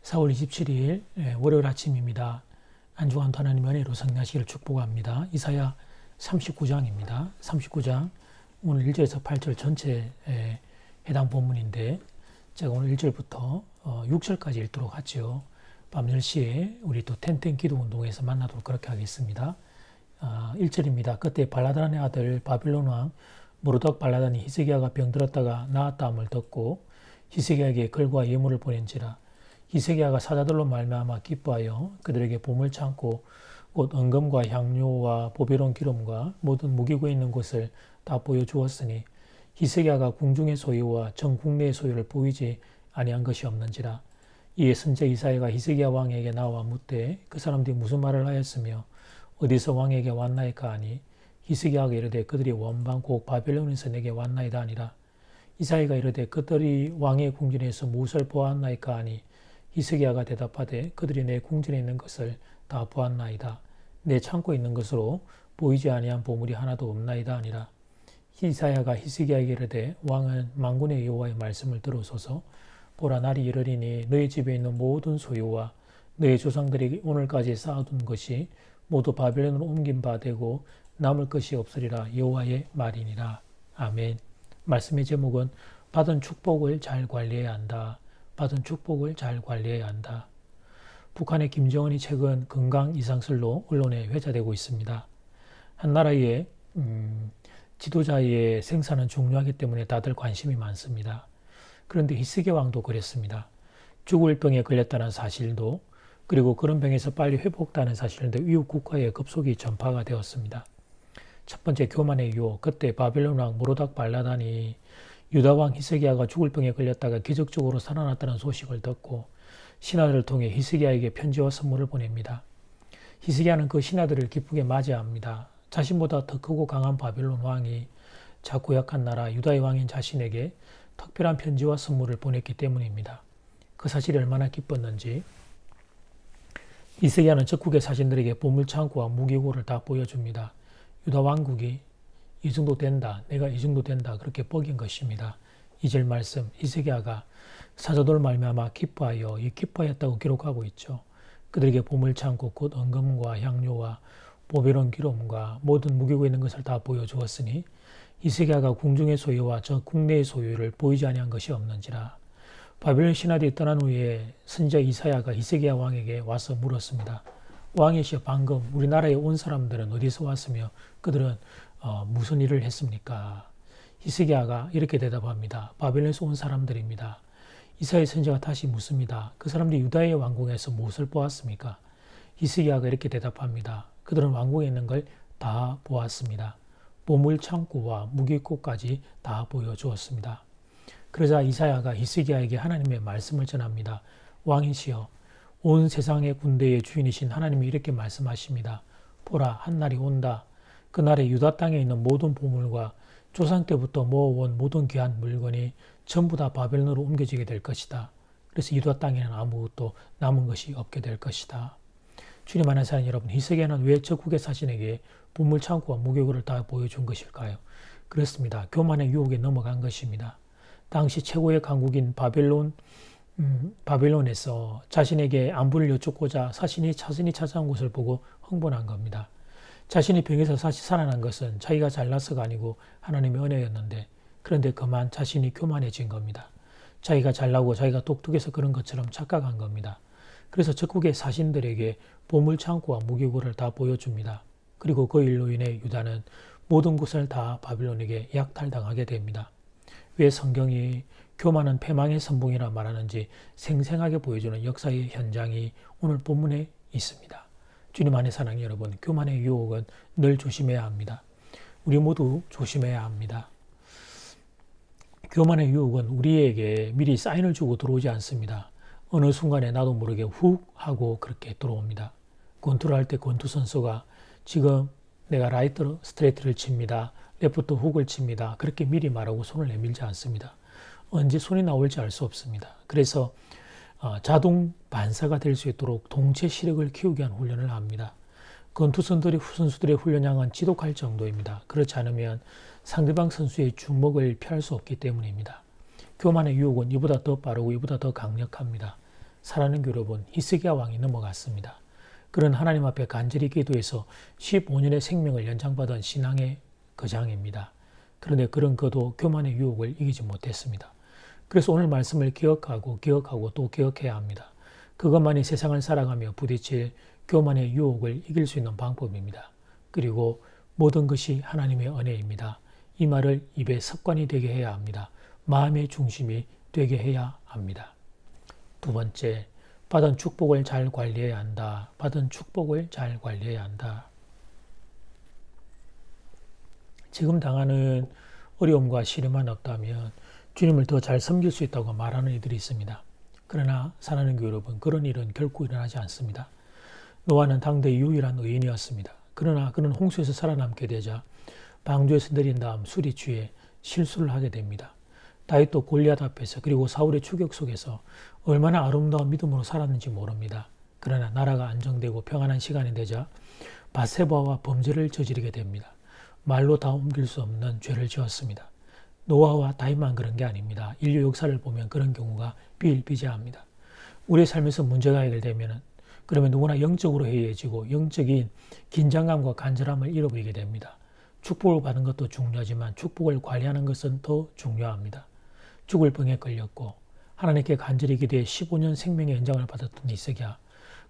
4월 27일 월요일 아침입니다. 한 주간도 하나님의 은혜로 승리하시기를 축복합니다. 이사야 39장입니다. 39장 오늘 1절에서 8절 전체에 해당 본문인데 제가 오늘 1절부터 6절까지 읽도록 하죠. 밤 10시에 우리 또 텐텐 기도운동에서 만나도록 그렇게 하겠습니다. 1절입니다. 그때 발라단의 아들 바빌론 왕 모르덕 발라단이 히스기야가 병들었다가 나았다함을 듣고 히스기야에게 글과 예물을 보낸지라. 히스기야가 사자들로 말미암아 기뻐하여 그들에게 보물 창고 곧 은금과 향료와 보배로운 기름과 모든 무기고 있는 곳을 다 보여주었으니 히스기야가 궁중의 소유와 전 국내의 소유를 보이지 아니한 것이 없는지라. 이에 선지자 이사야가 히스기야 왕에게 나와 묻되 그 사람들이 무슨 말을 하였으며 어디서 왕에게 왔나이까 하니 히스기야가 이르되 그들이 원방 곧 바벨론에서 내게 왔나이다 하니라. 이사야가 이르되 그들이 왕의 궁전에서 무엇을 보았나이까 하니 히스기야가 대답하되 그들이 내 궁전에 있는 것을 다 보았나이다. 내 창고에 있는 것으로 보이지 아니한 보물이 하나도 없나이다 하니라. 이사야가 히스기야에게 이르되 왕은 만군의 여호와의 말씀을 들으소서. 보라, 날이 이르리니 너희 집에 있는 모든 소유와 너희 조상들이 오늘까지 쌓아둔 것이 모두 바벨론으로 옮긴 바 되고 남을 것이 없으리라. 여호와의 말이니라. 아멘. 말씀의 제목은 받은 축복을 잘 관리해야 한다. 받은 축복을 잘 관리해야 한다. 북한의 김정은이 최근 건강 이상설로 언론에 회자되고 있습니다. 한 나라의 지도자의 생사는 중요하기 때문에 다들 관심이 많습니다. 그런데 히스기야 왕도 그랬습니다. 죽을 병에 걸렸다는 사실도 그리고 그런 병에서 빨리 회복되는 사실도 이웃 국가에 급속히 전파가 되었습니다. 첫 번째, 교만의 유혹. 그때 바벨론 왕 모르덕 발라단이 유다 왕 히스기야가 죽을 병에 걸렸다가 기적적으로 살아났다는 소식을 듣고 신하들을 통해 히스기야에게 편지와 선물을 보냅니다. 히스기야는 그 신하들을 기쁘게 맞이합니다. 자신보다 더 크고 강한 바벨론 왕이 작고 약한 나라 유다의 왕인 자신에게 특별한 편지와 선물을 보냈기 때문입니다. 그 사실이 얼마나 기뻤는지 히스기야는 적국의 사신들에게 보물창고와 무기고를 다 보여줍니다. 유다 왕국이 이 정도 된다, 내가 이 정도 된다, 그렇게 뻑인 것입니다. 2절 말씀, 히스기야가 사자들 말미암아 기뻐하여, 이 기뻐하였다고 기록하고 있죠. 그들에게 보물창고 곧 은금과 향료와 보배로운 기름과 모든 무기고 있는 것을 다 보여주었으니 히스기야가 궁중의 소유와 저 국내의 소유를 보이지 아니한 것이 없는지라. 바벨론 신하들이 떠난 후에 선지자 이사야가 히스기야 왕에게 와서 물었습니다. 왕이시여, 방금 우리나라에 온 사람들은 어디서 왔으며 그들은 무슨 일을 했습니까? 히스기야가 이렇게 대답합니다. 바벨론에서 온 사람들입니다. 이사야 선지자가 다시 묻습니다. 그 사람들이 유다의 왕궁에서 무엇을 보았습니까? 히스기야가 이렇게 대답합니다. 그들은 왕궁에 있는 걸 다 보았습니다. 보물 창고와 무기고까지 다 보여주었습니다. 그러자 이사야가 히스기야에게 하나님의 말씀을 전합니다. 왕이시여, 온 세상의 군대의 주인이신 하나님이 이렇게 말씀하십니다. 보라, 한 날이 온다. 그날에 유다 땅에 있는 모든 보물과 조상 때부터 모아온 모든 귀한 물건이 전부 다 바벨론으로 옮겨지게 될 것이다. 그래서 유다 땅에는 아무것도 남은 것이 없게 될 것이다. 주님 안에 사는 여러분, 히스기야는 왜 적국의 사신에게 보물 창고와 무기고를 다 보여준 것일까요? 그렇습니다. 교만의 유혹에 넘어간 것입니다. 당시 최고의 강국인 바벨론에서 자신에게 안부를 여쭙고자 자신이 찾아온 곳을 보고 흥분한 겁니다. 자신이 병에서 다시 살아난 것은 자기가 잘나서가 아니고 하나님의 은혜였는데, 그런데 그만 자신이 교만해진 겁니다. 자기가 잘나고 자기가 똑똑해서 그런 것처럼 착각한 겁니다. 그래서 적국의 사신들에게 보물창고와 무기고를 다 보여줍니다. 그리고 그 일로 인해 유다는 모든 곳을 다 바벨론에게 약탈당하게 됩니다. 왜 성경이 교만은 패망의 선봉이라 말하는지 생생하게 보여주는 역사의 현장이 오늘 본문에 있습니다. 주님 안에 사랑하는 여러분, 교만의 유혹은 늘 조심해야 합니다. 우리 모두 조심해야 합니다. 교만의 유혹은 우리에게 미리 사인을 주고 들어오지 않습니다. 어느 순간에 나도 모르게 훅 하고 그렇게 들어옵니다. 권투를 할 때 권투 선수가 지금 내가 라이트 스트레이트를 칩니다. 레프트 훅을 칩니다. 그렇게 미리 말하고 손을 내밀지 않습니다. 언제 손이 나올지 알 수 없습니다. 그래서 자동 반사가 될 수 있도록 동체 시력을 키우기 위한 훈련을 합니다. 권투 선수들의 훈련량은 지독할 정도입니다. 그렇지 않으면 상대방 선수의 주먹을 피할 수 없기 때문입니다. 교만의 유혹은 이보다 더 빠르고 이보다 더 강력합니다. 사랑하는 여러분, 히스기야 왕이 넘어갔습니다. 그는 하나님 앞에 간절히 기도해서 15년의 생명을 연장받은 신앙의 거장입니다. 그런데 그런 그도 교만의 유혹을 이기지 못했습니다. 그래서 오늘 말씀을 기억하고 또 기억해야 합니다. 그것만이 세상을 살아가며 부딪힐 교만의 유혹을 이길 수 있는 방법입니다. 그리고 모든 것이 하나님의 은혜입니다. 이 말을 입에 습관이 되게 해야 합니다. 마음의 중심이 되게 해야 합니다. 두 번째, 받은 축복을 잘 관리해야 한다. 받은 축복을 잘 관리해야 한다. 지금 당하는 어려움과 시련만 없다면 주님을 더 잘 섬길 수 있다고 말하는 이들이 있습니다. 그러나 사랑하는 교회 여러분, 그런 일은 결코 일어나지 않습니다. 노아는 당대 유일한 의인이었습니다. 그러나 그는 홍수에서 살아남게 되자 방주에서 내린 다음 술이 취해 실수를 하게 됩니다. 다윗도 골리앗 앞에서 그리고 사울의 추격 속에서 얼마나 아름다운 믿음으로 살았는지 모릅니다. 그러나 나라가 안정되고 평안한 시간이 되자 밧세바와 범죄를 저지르게 됩니다. 말로 다 옮길 수 없는 죄를 지었습니다. 노아와 다윗만 그런 게 아닙니다. 인류 역사를 보면 그런 경우가 비일비재합니다. 우리의 삶에서 문제가 해결되면 그러면 누구나 영적으로 해이해지고 영적인 긴장감과 간절함을 잃어버리게 됩니다. 축복을 받는 것도 중요하지만 축복을 관리하는 것은 더 중요합니다. 죽을 병에 걸렸고 하나님께 간절히 기도해 15년 생명의 연장을 받았던 히스기야.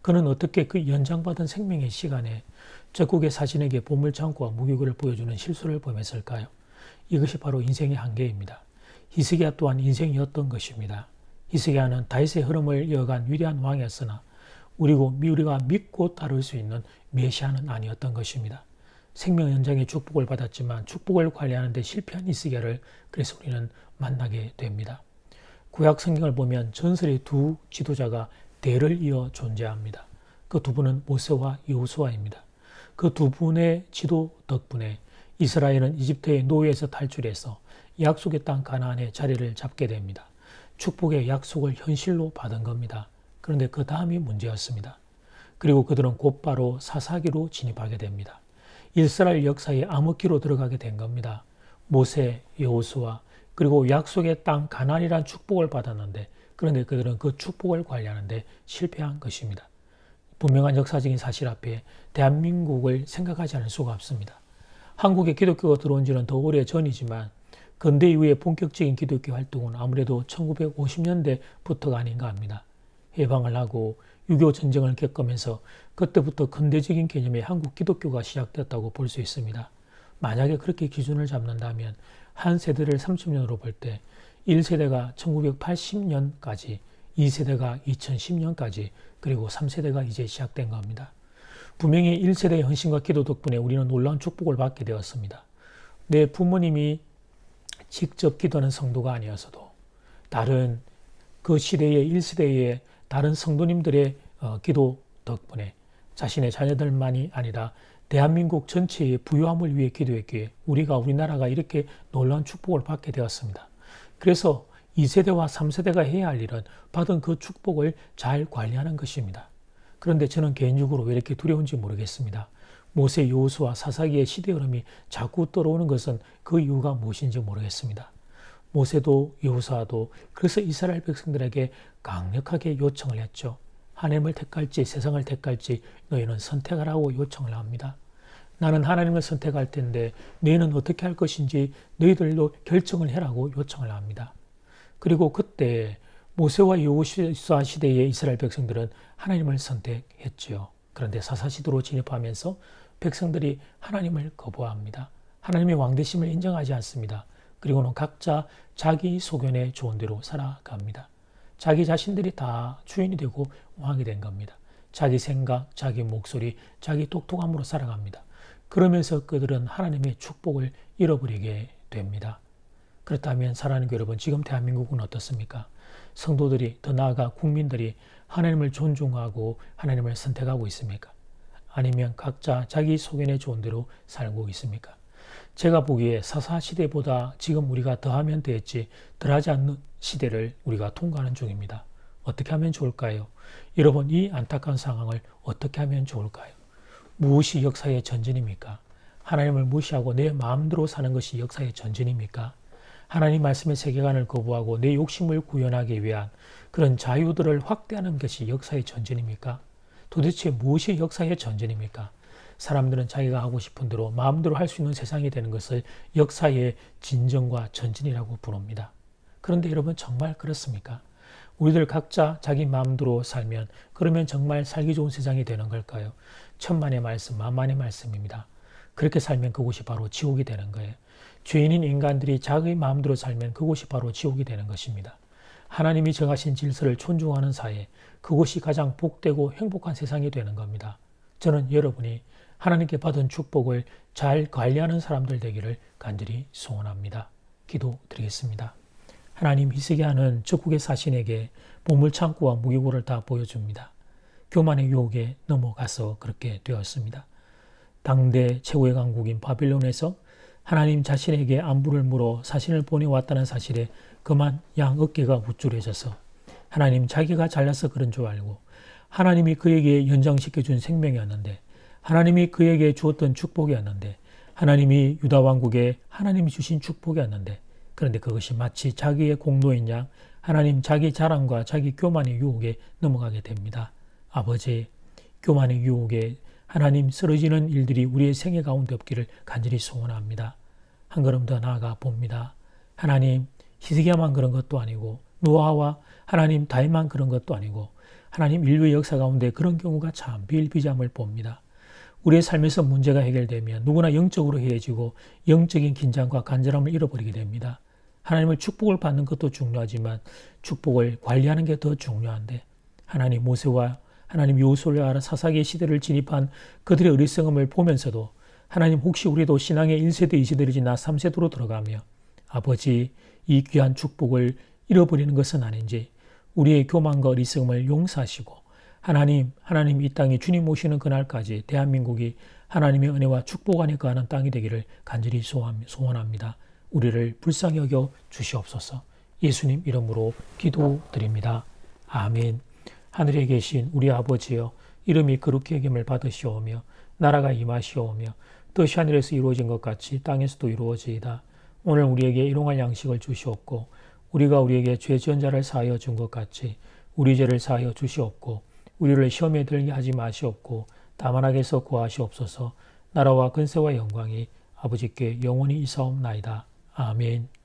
그는 어떻게 그 연장받은 생명의 시간에 적국의 사신에게 보물창고와 무기고를 보여주는 실수를 범했을까요? 이것이 바로 인생의 한계입니다. 히스기야 또한 인생이었던 것입니다. 히스기야는 다윗의 흐름을 이어간 위대한 왕이었으나 우리가 믿고 따를 수 있는 메시아는 아니었던 것입니다. 생명 연장의 축복을 받았지만 축복을 관리하는 데 실패한 히스기야를 그래서 우리는 만나게 됩니다. 구약 성경을 보면 전설의 두 지도자가 대를 이어 존재합니다. 그 두 분은 모세와 여호수아입니다. 그 두 분의 지도 덕분에 이스라엘은 이집트의 노예에서 탈출해서 약속의 땅 가나안에 자리를 잡게 됩니다. 축복의 약속을 현실로 받은 겁니다. 그런데 그 다음이 문제였습니다. 그리고 그들은 곧바로 사사기로 진입하게 됩니다. 이스라엘 역사의 암흑기로 들어가게 된 겁니다. 모세, 여호수아 그리고 약속의 땅 가나안이란 축복을 받았는데 그런데 그들은 그 축복을 관리하는데 실패한 것입니다. 분명한 역사적인 사실 앞에 대한민국을 생각하지 않을 수가 없습니다. 한국에 기독교가 들어온 지는 더 오래 전이지만 근대 이후의 본격적인 기독교 활동은 아무래도 1950년대부터가 아닌가 합니다. 해방을 하고 6.25 전쟁을 겪으면서 그때부터 근대적인 개념의 한국 기독교가 시작됐다고 볼 수 있습니다. 만약에 그렇게 기준을 잡는다면 한 세대를 30년으로 볼 때 1세대가 1980년까지, 2세대가 2010년까지, 그리고 3세대가 이제 시작된 겁니다. 분명히 1세대의 헌신과 기도 덕분에 우리는 놀라운 축복을 받게 되었습니다. 내 부모님이 직접 기도하는 성도가 아니어서도 다른 그 시대의 1세대의 다른 성도님들의 기도 덕분에 자신의 자녀들만이 아니라 대한민국 전체의 부유함을 위해 기도했기에 우리나라가 이렇게 놀라운 축복을 받게 되었습니다. 그래서 2세대와 3세대가 해야 할 일은 받은 그 축복을 잘 관리하는 것입니다. 그런데 저는 개인적으로 왜 이렇게 두려운지 모르겠습니다. 모세, 여호수아, 사사기의 시대 흐름이 자꾸 떠오르는 것은 그 이유가 무엇인지 모르겠습니다. 모세도 여호수아도 그래서 이스라엘 백성들에게 강력하게 요청을 했죠. 하나님을 택할지 세상을 택할지 너희는 선택하라고 요청을 합니다. 나는 하나님을 선택할 텐데 너희는 어떻게 할 것인지 너희들도 결정을 해라고 요청을 합니다. 그리고 그때 모세와 여호수아 시대의 이스라엘 백성들은 하나님을 선택했지요. 그런데 사사시대로 진입하면서 백성들이 하나님을 거부합니다. 하나님의 왕되심을 인정하지 않습니다. 그리고는 각자 자기 소견에 좋은 대로 살아갑니다. 자기 자신들이 다 주인이 되고 왕이 된 겁니다. 자기 생각, 자기 목소리, 자기 똑똑함으로 살아갑니다. 그러면서 그들은 하나님의 축복을 잃어버리게 됩니다. 그렇다면 사랑하는 여러분, 지금 대한민국은 어떻습니까? 성도들이, 더 나아가 국민들이 하나님을 존중하고 하나님을 선택하고 있습니까? 아니면 각자 자기 소견에 좋은 대로 살고 있습니까? 제가 보기에 사사시대보다 지금 우리가 더하면 됐지 덜하지 않는 시대를 우리가 통과하는 중입니다. 어떻게 하면 좋을까요? 여러분, 이 안타까운 상황을 어떻게 하면 좋을까요? 무엇이 역사의 전진입니까? 하나님을 무시하고 내 마음대로 사는 것이 역사의 전진입니까? 하나님 말씀의 세계관을 거부하고 내 욕심을 구현하기 위한 그런 자유들을 확대하는 것이 역사의 전쟁입니까? 도대체 무엇이 역사의 전쟁입니까? 사람들은 자기가 하고 싶은 대로 마음대로 할 수 있는 세상이 되는 것을 역사의 진정과 전진이라고 부릅니다. 그런데 여러분 정말 그렇습니까? 우리들 각자 자기 마음대로 살면 그러면 정말 살기 좋은 세상이 되는 걸까요? 천만의 말씀, 만만의 말씀입니다. 그렇게 살면 그곳이 바로 지옥이 되는 거예요. 죄인인 인간들이 자기 마음대로 살면 그곳이 바로 지옥이 되는 것입니다. 하나님이 정하신 질서를 존중하는 사회, 그곳이 가장 복되고 행복한 세상이 되는 겁니다. 저는 여러분이 하나님께 받은 축복을 잘 관리하는 사람들 되기를 간절히 소원합니다. 기도드리겠습니다. 하나님, 히스기야는 적국의 사신에게 보물창고와 무기고를 다 보여줍니다. 교만의 유혹에 넘어가서 그렇게 되었습니다. 당대 최고의 강국인 바빌론에서 하나님 자신에게 안부를 물어 사신을 보내왔다는 사실에 그만 양 어깨가 우쭐해져서 하나님 자기가 잘나서 그런 줄 알고 하나님이 그에게 연장시켜준 생명이었는데 하나님이 그에게 주었던 축복이었는데 하나님이 유다 왕국에 하나님이 주신 축복이었는데 그런데 그것이 마치 자기의 공로인 양 하나님 자기 자랑과 자기 교만의 유혹에 넘어가게 됩니다. 아버지, 교만의 유혹에 하나님 쓰러지는 일들이 우리의 생애 가운데 없기를 간절히 소원합니다. 한 걸음 더 나아가 봅니다. 하나님, 히스기야만 그런 것도 아니고 노아와 하나님 다윗만 그런 것도 아니고 하나님 인류의 역사 가운데 그런 경우가 참 비일비재함을 봅니다. 우리의 삶에서 문제가 해결되면 누구나 영적으로 해해지고 영적인 긴장과 간절함을 잃어버리게 됩니다. 하나님을 축복을 받는 것도 중요하지만 축복을 관리하는 게 더 중요한데 하나님 모세와 하나님 여호수아라 사사기의 시대를 진입한 그들의 어리석음을 보면서도 하나님 혹시 우리도 신앙의 1세대 2세대를 지나 3세대로 들어가며 아버지 이 귀한 축복을 잃어버리는 것은 아닌지 우리의 교만과 어리석음을 용서하시고 하나님 이 땅에 주님 오시는 그날까지 대한민국이 하나님의 은혜와 축복 안에 거하는 땅이 되기를 간절히 소원합니다. 우리를 불쌍히 여겨 주시옵소서. 예수님 이름으로 기도드립니다. 아멘. 하늘에 계신 우리 아버지여, 이름이 거룩히 여김을 받으시오며 나라가 임하시오며 뜻이 하늘에서 이루어진 것 같이 땅에서도 이루어지이다. 오늘 우리에게 일용할 양식을 주시옵고 우리가 우리에게 죄 지은 자를 사하여 준 것 같이 우리 죄를 사하여 주시옵고 우리를 시험에 들게 하지 마시옵고 다만 악에서 구하시옵소서. 나라와 근세와 영광이 아버지께 영원히 있사옵나이다. 아멘.